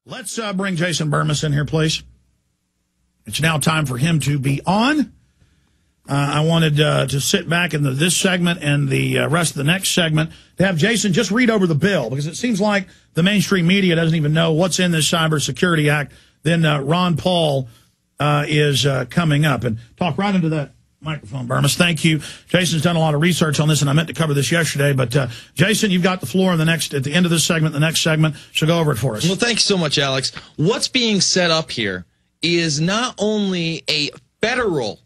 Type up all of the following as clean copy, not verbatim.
Let's bring Jason Burmis in here, please. It's now time for him to be on. I wanted to sit back in this segment and the rest of the next segment to have Jason just read over the bill, because it seems like the mainstream media doesn't even know what's in this Cybersecurity Act. Then Ron Paul is coming up and talk right into that microphone, Burmis. Thank you. Jason's done a lot of research on this, and I meant to cover this yesterday. But, Jason, you've got the floor at the end of this segment, the next segment, so go over it for us. Well, thank you so much, Alex. What's being set up here is not only a federal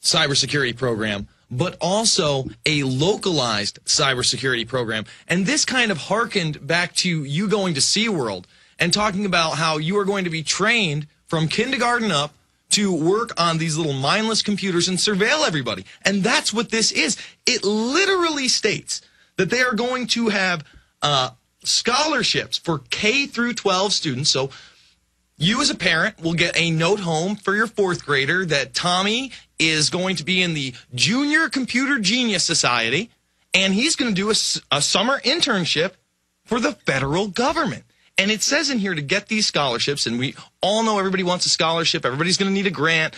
cybersecurity program, but also a localized cybersecurity program. And this kind of harkened back to you going to SeaWorld and talking about how you are going to be trained from kindergarten up to work on these little mindless computers and surveil everybody. And that's what this is. It literally states that they are going to have scholarships for K through 12 students. So you as a parent will get a note home for your fourth grader that Tommy is going to be in the Junior Computer Genius Society, and he's going to do a summer internship for the federal government. And it says in here to get these scholarships, and we all know everybody wants a scholarship. Everybody's going to need a grant.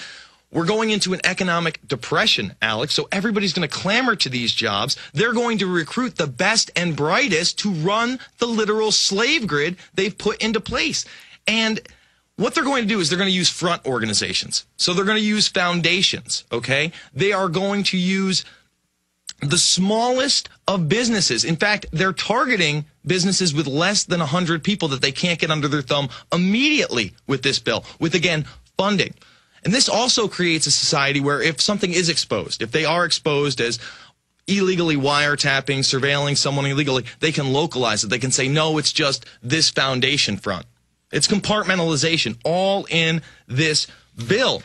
We're going into an economic depression, Alex, so everybody's going to clamor to these jobs. They're going to recruit the best and brightest to run the literal slave grid they've put into place. And what they're going to do is they're going to use front organizations. So they're going to use foundations, okay? They are going to use the smallest of businesses. In fact, they're targeting businesses with less than 100 people that they can't get under their thumb immediately with this bill, with, again, funding. And this also creates a society where if something is exposed, if they are exposed as illegally wiretapping, surveilling someone illegally, they can localize it. They can say, no, it's just this foundation front. It's compartmentalization all in this bill.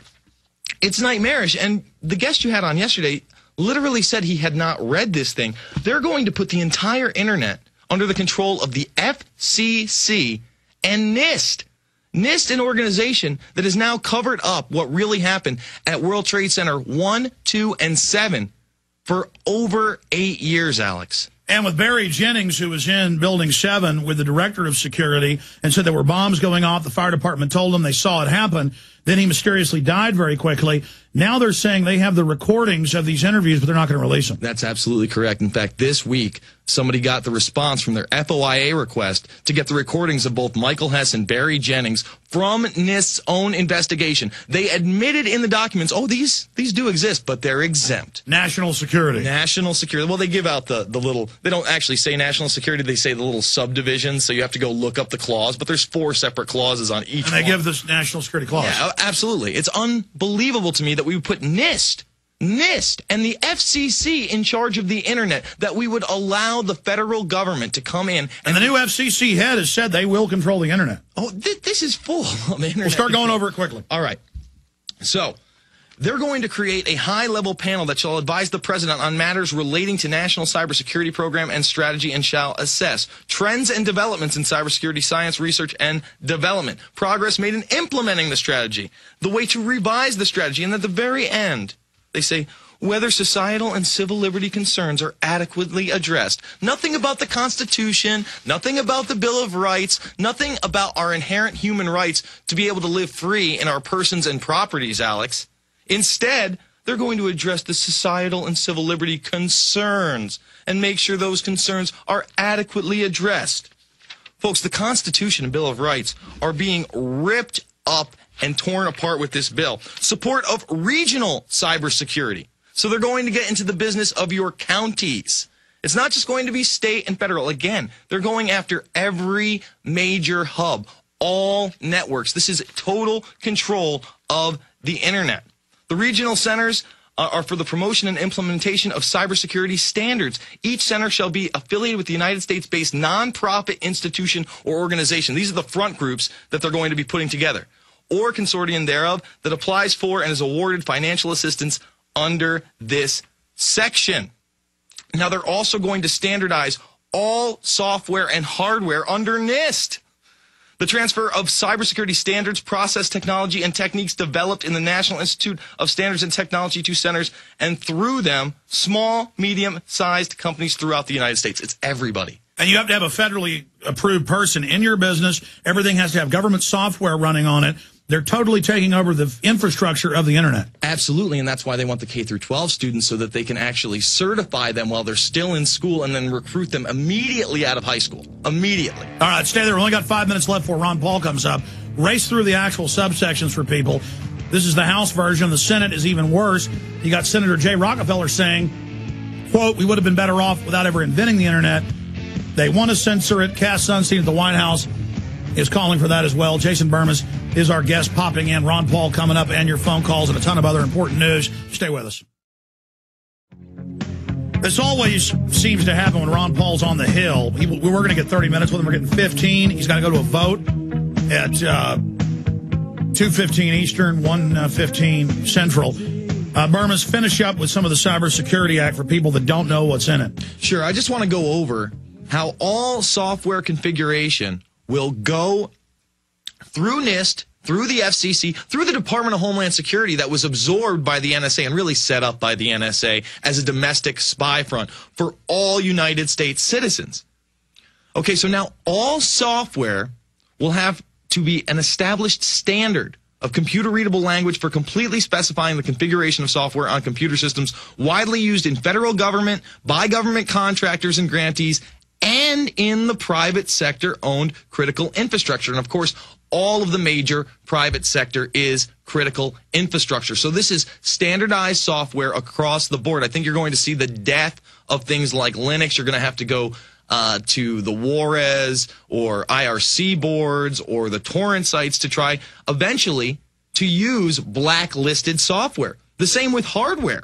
It's nightmarish. And the guest you had on yesterday literally said he had not read this thing. They're going to put the entire internet under the control of the FCC and NIST. NIST, an organization that has now covered up what really happened at World Trade Center 1, 2, and 7 for over 8 years, Alex. And with Barry Jennings, who was in Building 7 with the director of security and said there were bombs going off, the fire department told them they saw it happen. Then he mysteriously died very quickly. Now they're saying they have the recordings of these interviews, but they're not going to release them. That's absolutely correct. In fact, this week, somebody got the response from their FOIA request to get the recordings of both Michael Hess and Barry Jennings from NIST's own investigation. They admitted in the documents, oh, these do exist, but they're exempt. National security. National security. Well, they give out the little, they don't actually say national security, they say the little subdivisions, so you have to go look up the clause, but there's 4 separate clauses on each one. And they give this national security clause. Yeah, absolutely. It's unbelievable to me that we would put NIST, and the FCC in charge of the internet, that we would allow the federal government to come in. And the new FCC head has said they will control the internet. Oh, this is full of internet. We'll start going over it quickly. All right. So they're going to create a high-level panel that shall advise the president on matters relating to national cybersecurity program and strategy, and shall assess trends and developments in cybersecurity science, research, and development, progress made in implementing the strategy, the way to revise the strategy, and at the very end, they say whether societal and civil liberty concerns are adequately addressed. Nothing about the Constitution, nothing about the Bill of Rights, nothing about our inherent human rights to be able to live free in our persons and properties, Alex. Instead, they're going to address the societal and civil liberty concerns and make sure those concerns are adequately addressed. Folks, the Constitution and Bill of Rights are being ripped up and torn apart with this bill. Support of regional cybersecurity. So they're going to get into the business of your counties. It's not just going to be state and federal. Again, they're going after every major hub, all networks. This is total control of the internet. The regional centers are for the promotion and implementation of cybersecurity standards. Each center shall be affiliated with the United States-based nonprofit institution or organization. These are the front groups that they're going to be putting together, or consortium thereof that applies for and is awarded financial assistance under this section. Now, they're also going to standardize all software and hardware under NIST. The transfer of cybersecurity standards, process technology, and techniques developed in the National Institute of Standards and Technology to centers, and through them, small, medium-sized companies throughout the United States. It's everybody. And you have to have a federally approved person in your business. Everything has to have government software running on it. They're totally taking over the infrastructure of the internet. Absolutely, and that's why they want the K through 12 students, so that they can actually certify them while they're still in school and then recruit them immediately out of high school. Immediately. All right, stay there. We only got 5 minutes left before Ron Paul comes up. Race through the actual subsections for people. This is the House version. The Senate is even worse. You got Senator Jay Rockefeller saying, quote, we would have been better off without ever inventing the internet. They want to censor it. Cass Sunstein at the White House is calling for that as well. Jason Burmis is our guest popping in. Ron Paul coming up, and your phone calls and a ton of other important news. Stay with us. This always seems to happen when Ron Paul's on the Hill. We were going to get 30 minutes with him. We're getting 15. He's got to go to a vote at 2:15 Eastern, 1:15 Central. Burmis, finish up with some of the Cybersecurity Act for people that don't know what's in it. Sure. I just want to go over how all software configuration will go through NIST, through the FCC, through the Department of Homeland Security that was absorbed by the NSA and really set up by the NSA as a domestic spy front for all United States citizens. Okay, so now all software will have to be an established standard of computer-readable language for completely specifying the configuration of software on computer systems widely used in federal government, by government contractors and grantees, and in the private sector-owned critical infrastructure. And, of course, all of the major private sector is critical infrastructure. So this is standardized software across the board. I think you're going to see the death of things like Linux. You're going to have to go to the Juarez or IRC boards or the torrent sites to try eventually to use blacklisted software. The same with hardware.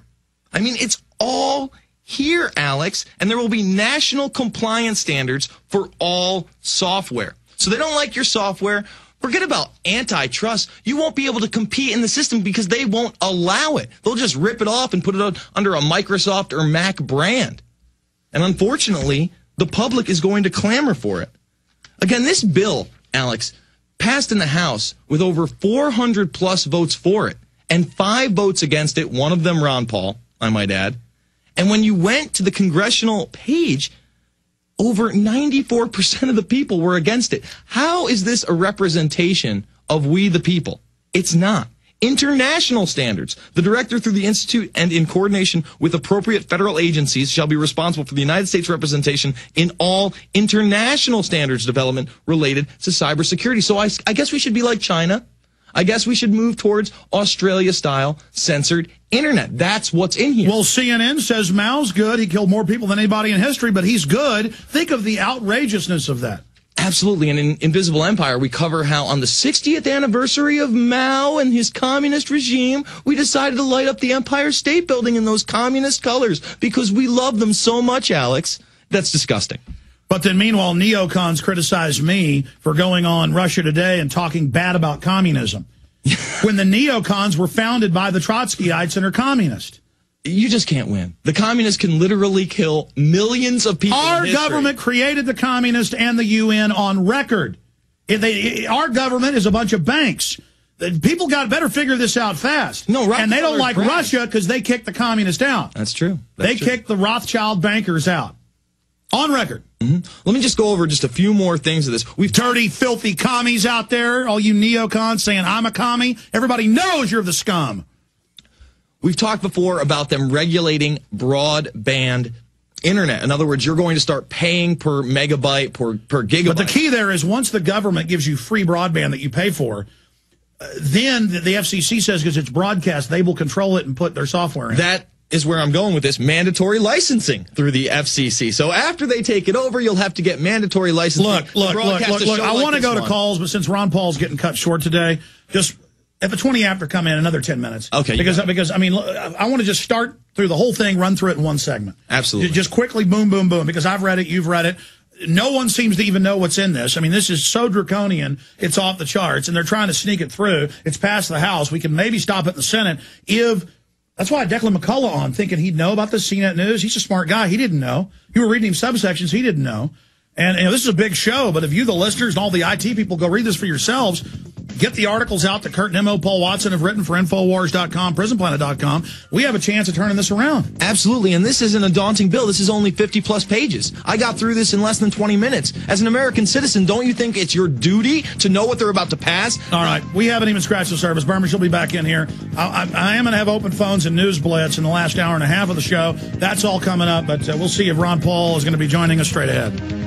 I mean, it's all here, Alex, and there will be national compliance standards for all software. So they don't like your software. Forget about antitrust. You won't be able to compete in the system because they won't allow it. They'll just rip it off and put it under a Microsoft or Mac brand. And unfortunately, the public is going to clamor for it. Again, this bill, Alex, passed in the House with over 400 plus votes for it and 5 votes against it, one of them Ron Paul, I might add. And when you went to the congressional page, over 94% of the people were against it. How is this a representation of we the people? It's not. International standards. The director through the Institute and in coordination with appropriate federal agencies shall be responsible for the United States representation in all international standards development related to cybersecurity. So I guess we should be like China. I guess we should move towards Australia-style censored internet. That's what's in here. Well, CNN says Mao's good. He killed more people than anybody in history, but he's good. Think of the outrageousness of that. Absolutely. And in Invisible Empire, we cover how on the 60th anniversary of Mao and his communist regime, we decided to light up the Empire State Building in those communist colors because we love them so much, Alex. That's disgusting. But then meanwhile, neocons criticize me for going on Russia Today and talking bad about communism. When the neocons were founded by the Trotskyites and are communist. You just can't win. The communists can literally kill millions of people. Our government created the communists and the UN on record. Our government is a bunch of banks. People got better figure this out fast. No, and they don't like Russia because they kicked the communists out. That's true. They kicked the Rothschild bankers out. On record. Let me just go over just a few more things of this. We've dirty, filthy commies out there, all you neocons saying I'm a commie. Everybody knows you're the scum. We've talked before about them regulating broadband internet. In other words, you're going to start paying per megabyte, per gigabyte. But the key there is once the government gives you free broadband that you pay for, then the FCC says because it's broadcast, they will control it and put their software in. That is where I'm going with this, mandatory licensing through the FCC. So after they take it over, you'll have to get mandatory licensing. Look. I want to go to calls, but since Ron Paul's getting cut short today, just if a 20 after come in, another 10 minutes. Okay. Because I mean, I want to just start through the whole thing, run through it in one segment. Absolutely. Just quickly, boom, boom, boom, because I've read it, you've read it. No one seems to even know what's in this. I mean, this is so draconian, it's off the charts, and they're trying to sneak it through. It's passed the House. We can maybe stop it in the Senate if... That's why I had Declan McCullough on, thinking he'd know about this CNET News. He's a smart guy. He didn't know. You were reading him subsections. He didn't know. And this is a big show, but if you, the listeners, and all the IT people go read this for yourselves, Get the articles out that Kurt and Paul Watson have written for Infowars.com, PrisonPlanet.com. We have a chance of turning this around. Absolutely, and this isn't a daunting bill. This is only 50-plus pages. I got through this in less than 20 minutes. As an American citizen, don't you think it's your duty to know what they're about to pass? All right, we haven't even scratched the surface. Burma, you'll be back in here. I am going to have open phones and news blitz in the last hour and a half of the show. That's all coming up, but we'll see if Ron Paul is going to be joining us straight ahead.